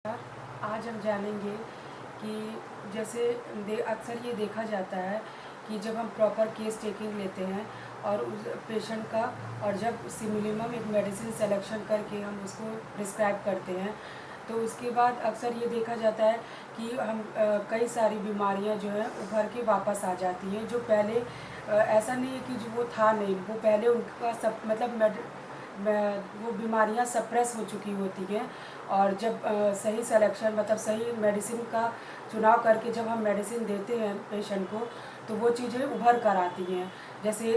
आज हम जानेंगे कि जैसे अक्सर ये देखा जाता है कि जब हम प्रॉपर केस टेकिंग लेते हैं और उस पेशेंट का और जब सिमिलिमम एक मेडिसिन सेलेक्शन करके हम उसको प्रिस्क्राइब करते हैं तो उसके बाद अक्सर ये देखा जाता है कि हम कई सारी बीमारियां जो हैं उभर के वापस आ जाती हैं जो पहले ऐसा नहीं है कि जो वो था नहीं, वो पहले उनका सब मतलब वो बीमारियां सप्रेस हो चुकी होती हैं और जब सही सिलेक्शन मतलब सही मेडिसिन का चुनाव करके जब हम मेडिसिन देते हैं पेशेंट को तो वो चीज़ें उभर कर आती हैं। जैसे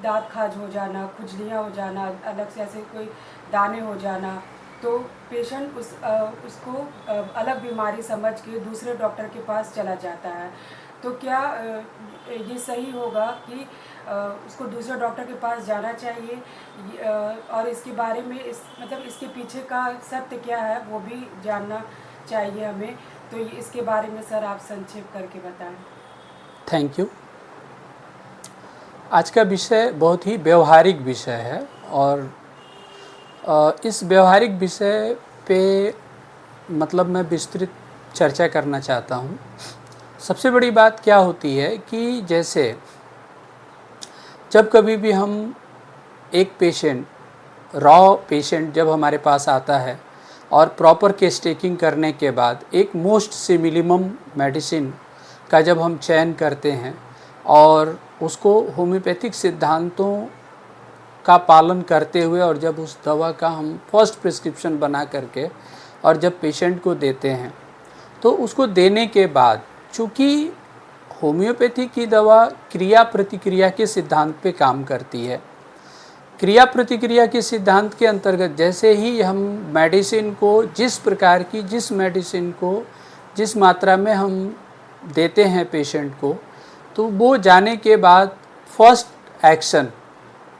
दांत खाज हो जाना, खुजलियाँ हो जाना, अलग से ऐसे कोई दाने हो जाना, तो पेशेंट उसको अलग बीमारी समझ के दूसरे डॉक्टर के पास चला जाता है। तो क्या ये सही होगा कि उसको दूसरे डॉक्टर के पास जाना चाहिए और इसके बारे में मतलब इसके पीछे का सत्य क्या है वो भी जानना चाहिए हमें। तो इसके बारे में सर आप संक्षेप करके बताएं। Thank you. आज का विषय बहुत ही व्यवहारिक विषय है और इस व्यवहारिक विषय पे मतलब मैं विस्तृत चर्चा करना चाहता हूँ। सबसे बड़ी बात क्या होती है कि जैसे जब कभी भी हम एक रॉ पेशेंट जब हमारे पास आता है और प्रॉपर केस टेकिंग करने के बाद एक मोस्ट सिमिलिमम मेडिसिन का जब हम चयन करते हैं और उसको होम्योपैथिक सिद्धांतों का पालन करते हुए और जब उस दवा का हम फर्स्ट प्रिस्क्रिप्शन बना करके और जब पेशेंट को देते हैं तो उसको देने के बाद चूँकि होम्योपैथी की दवा क्रिया प्रतिक्रिया के सिद्धांत पे काम करती है। क्रिया प्रतिक्रिया के सिद्धांत के अंतर्गत जैसे ही हम मेडिसिन को जिस मेडिसिन को जिस मात्रा में हम देते हैं पेशेंट को तो वो जाने के बाद फर्स्ट एक्शन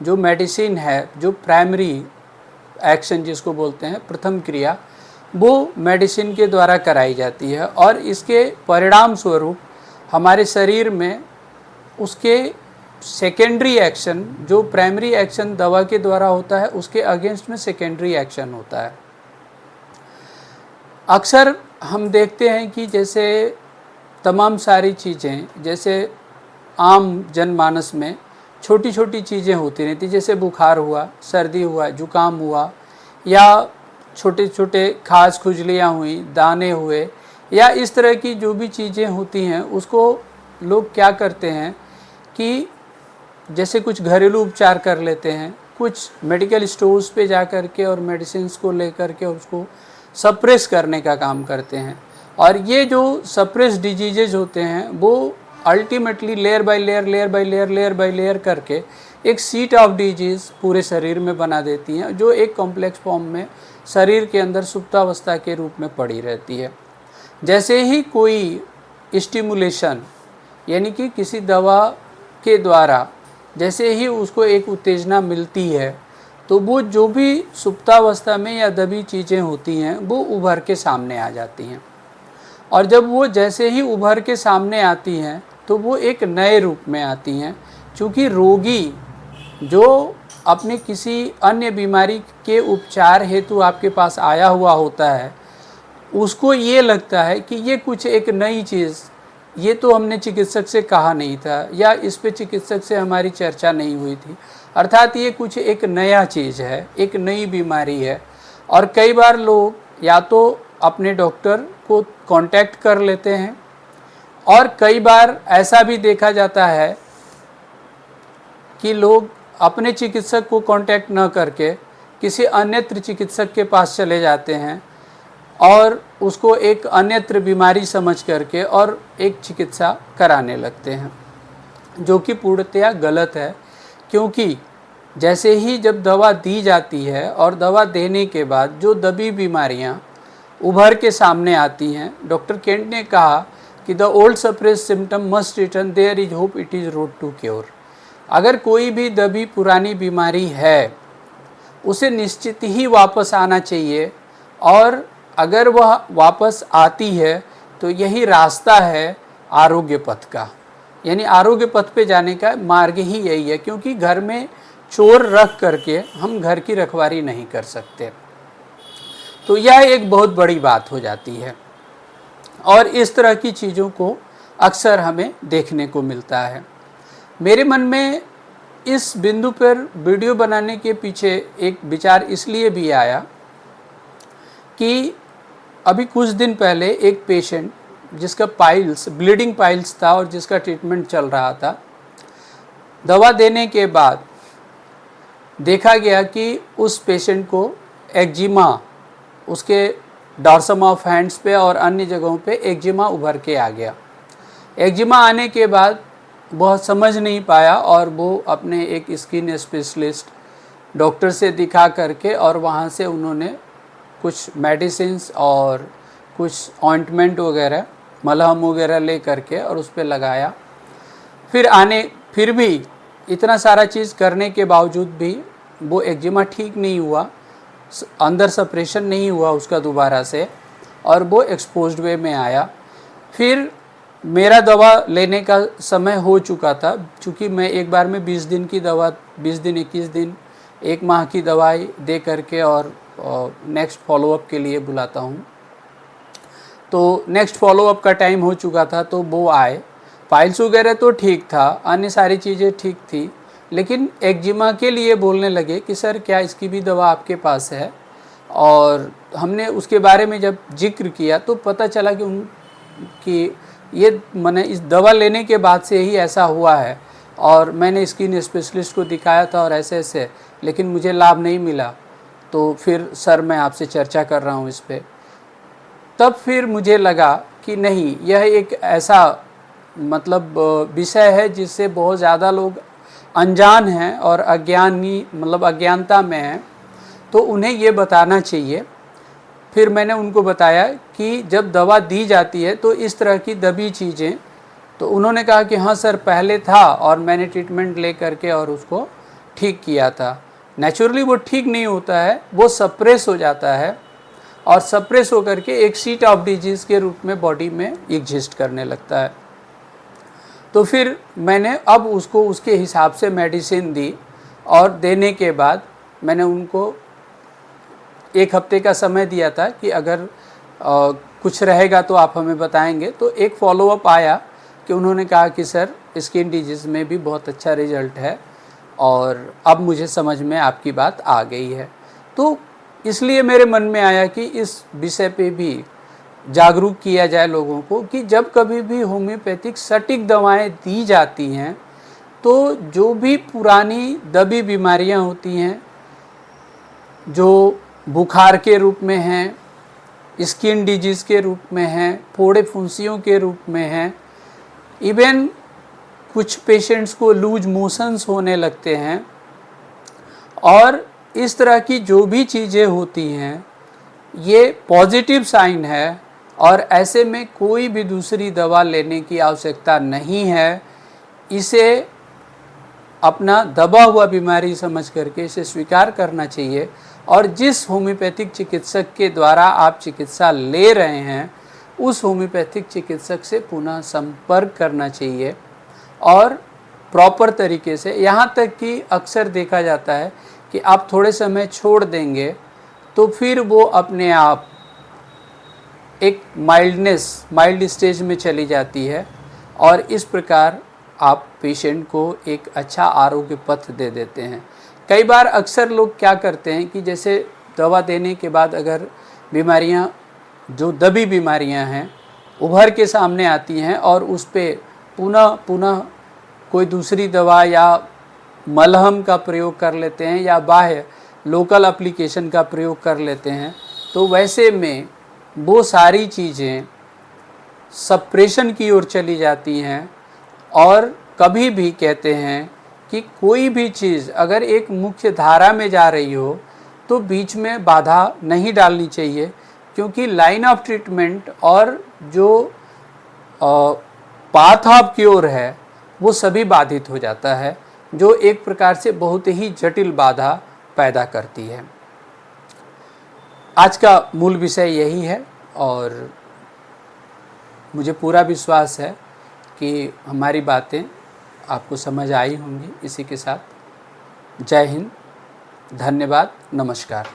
जो मेडिसिन है, जो प्राइमरी एक्शन जिसको बोलते हैं प्रथम क्रिया, वो मेडिसिन के द्वारा कराई जाती है और इसके परिणाम स्वरूप हमारे शरीर में उसके सेकेंडरी एक्शन जो प्राइमरी एक्शन दवा के द्वारा होता है उसके अगेंस्ट में सेकेंडरी एक्शन होता है। अक्सर हम देखते हैं कि जैसे तमाम सारी चीज़ें जैसे आम जनमानस में छोटी छोटी चीज़ें होती रहती, जैसे बुखार हुआ, सर्दी हुआ, जुकाम हुआ या छोटे छोटे खाज खुजलियाँ हुई, दाने हुए या इस तरह की जो भी चीज़ें होती हैं उसको लोग क्या करते हैं कि जैसे कुछ घरेलू उपचार कर लेते हैं, कुछ मेडिकल स्टोर्स पे जा कर के और मेडिसिन्स को लेकर के उसको सप्रेस करने का काम करते हैं। और ये जो सप्रेस डिजीजेज होते हैं वो अल्टीमेटली लेयर बाय लेयर करके एक सीट ऑफ डिजीज़ पूरे शरीर में बना देती हैं जो एक कॉम्प्लेक्स फॉर्म में शरीर के अंदर सुप्तावस्था के रूप में पड़ी रहती है। जैसे ही कोई स्टिमुलेशन यानी कि किसी दवा के द्वारा जैसे ही उसको एक उत्तेजना मिलती है तो वो जो भी सुप्तावस्था में या दबी चीज़ें होती हैं वो उभर के सामने आ जाती हैं और जब वो जैसे ही उभर के सामने आती हैं तो वो एक नए रूप में आती हैं। चूँकि रोगी जो अपने किसी अन्य बीमारी के उपचार हेतु आपके पास आया हुआ होता है उसको ये लगता है कि ये कुछ एक नई चीज़, ये तो हमने चिकित्सक से कहा नहीं था या इस पे चिकित्सक से हमारी चर्चा नहीं हुई थी, अर्थात ये कुछ एक नया चीज़ है, एक नई बीमारी है। और कई बार लोग या तो अपने डॉक्टर को कांटेक्ट कर लेते हैं और कई बार ऐसा भी देखा जाता है कि लोग अपने चिकित्सक को कांटेक्ट न करके किसी अन्यत्र चिकित्सक के पास चले जाते हैं और उसको एक अन्यत्र बीमारी समझ करके और एक चिकित्सा कराने लगते हैं, जो कि पूर्णतया गलत है। क्योंकि जैसे ही जब दवा दी जाती है और दवा देने के बाद जो दबी बीमारियां उभर के सामने आती हैं, डॉक्टर केंट ने कहा कि the old suppress symptom must return, there is hope it is road to cure. अगर कोई भी दबी पुरानी बीमारी है उसे निश्चित ही वापस आना चाहिए और अगर वह वापस आती है तो यही रास्ता है आरोग्य पथ का, यानी आरोग्य पथ पे जाने का मार्ग ही यही है। क्योंकि घर में चोर रख करके हम घर की रखवारी नहीं कर सकते। तो यह एक बहुत बड़ी बात हो जाती है। और इस तरह की चीज़ों को अक्सर हमें देखने को मिलता है। मेरे मन में इस बिंदु पर वीडियो बनाने के पीछे एक विचार इसलिए भी आया कि अभी कुछ दिन पहले एक पेशेंट जिसका पाइल्स, ब्लीडिंग पाइल्स था और जिसका ट्रीटमेंट चल रहा था, दवा देने के बाद देखा गया कि उस पेशेंट को एक्जिमा, उसके डॉर्सम ऑफ हैंड्स पे और अन्य जगहों पे एक्जिमा उभर के आ गया। एक्जिमा आने के बाद वह समझ नहीं पाया और वो अपने एक स्किन स्पेशलिस्ट डॉक्टर से दिखा करके और वहाँ से उन्होंने कुछ मेडिसिन्स और कुछ ऑइंटमेंट वगैरह, मलहम वगैरह ले करके और उस पर लगाया। फिर भी इतना सारा चीज़ करने के बावजूद भी वो एक्जिमा ठीक नहीं हुआ, अंदर सप्रेशन नहीं हुआ उसका दोबारा से, और वो एक्सपोज्ड वे में आया। फिर मेरा दवा लेने का समय हो चुका था, चूँकि मैं एक बार में 20 दिन की दवा, 20 दिन 21 दिन, 1 माह की दवाई दे करके और नेक्स्ट फॉलोअप के लिए बुलाता हूँ। तो नेक्स्ट फॉलोअप का टाइम हो चुका था, तो वो आए। फाइल्स वगैरह तो ठीक था, अन्य सारी चीज़ें ठीक थी, लेकिन एक्जिमा के लिए बोलने लगे कि सर क्या इसकी भी दवा आपके पास है। और हमने उसके बारे में जब जिक्र किया तो पता चला कि ये मैंने इस दवा लेने के बाद से ही ऐसा हुआ है, और मैंने स्किन स्पेशलिस्ट को दिखाया था और ऐसे, लेकिन मुझे लाभ नहीं मिला। तो फिर सर मैं आपसे चर्चा कर रहा हूँ इस पर। तब फिर मुझे लगा कि नहीं, यह एक ऐसा मतलब विषय है जिससे बहुत ज़्यादा लोग अनजान हैं और अज्ञानता में हैं, तो उन्हें ये बताना चाहिए। फिर मैंने उनको बताया कि जब दवा दी जाती है तो इस तरह की दबी चीज़ें, तो उन्होंने कहा कि हाँ सर पहले था और मैंने ट्रीटमेंट ले करके और उसको ठीक किया था। नेचुरली वो ठीक नहीं होता है, वो सप्रेस हो जाता है और सप्रेस होकर के एक सीट ऑफ डिजीज़ के रूप में बॉडी में एग्जिस्ट करने लगता है। तो फिर मैंने अब उसको उसके हिसाब से मेडिसिन दी, और देने के बाद मैंने उनको 1 हफ्ते का समय दिया था कि अगर कुछ रहेगा तो आप हमें बताएंगे। तो एक फॉलोअप आया कि उन्होंने कहा कि सर स्किन डिजीज़ में भी बहुत अच्छा रिजल्ट है, और अब मुझे समझ में आपकी बात आ गई है। तो इसलिए मेरे मन में आया कि इस विषय पे भी जागरूक किया जाए लोगों को कि जब कभी भी होम्योपैथिक सटीक दवाएं दी जाती हैं तो जो भी पुरानी दबी बीमारियां होती हैं, जो बुखार के रूप में हैं, स्किन डिजीज़ के रूप में हैं, फोड़े फुंसियों के रूप में हैं, इवन कुछ पेशेंट्स को लूज मोशंस होने लगते हैं, और इस तरह की जो भी चीज़ें होती हैं ये पॉजिटिव साइन है, और ऐसे में कोई भी दूसरी दवा लेने की आवश्यकता नहीं है। इसे अपना दबा हुआ बीमारी समझ करके इसे स्वीकार करना चाहिए, और जिस होम्योपैथिक चिकित्सक के द्वारा आप चिकित्सा ले रहे हैं उस होम्योपैथिक चिकित्सक से पुनः संपर्क करना चाहिए, और प्रॉपर तरीके से। यहाँ तक कि अक्सर देखा जाता है कि आप थोड़े समय छोड़ देंगे तो फिर वो अपने आप एक माइल्ड स्टेज में चली जाती है, और इस प्रकार आप पेशेंट को एक अच्छा आरोग्य पथ दे देते हैं। कई बार अक्सर लोग क्या करते हैं कि जैसे दवा देने के बाद अगर बीमारियां, जो दबी बीमारियां हैं, उभर के सामने आती हैं और उस पर पुनः कोई दूसरी दवा या मलहम का प्रयोग कर लेते हैं या बाह्य लोकल एप्लीकेशन का प्रयोग कर लेते हैं, तो वैसे में वो सारी चीज़ें सप्रेशन की ओर चली जाती हैं। और कभी भी कहते हैं कि कोई भी चीज़ अगर एक मुख्य धारा में जा रही हो तो बीच में बाधा नहीं डालनी चाहिए, क्योंकि लाइन ऑफ ट्रीटमेंट और जो पाथ ऑफ क्योर है वो सभी बाधित हो जाता है, जो एक प्रकार से बहुत ही जटिल बाधा पैदा करती है। आज का मूल विषय यही है, और मुझे पूरा विश्वास है कि हमारी बातें आपको समझ आई होंगी। इसी के साथ जय हिंद, धन्यवाद, नमस्कार।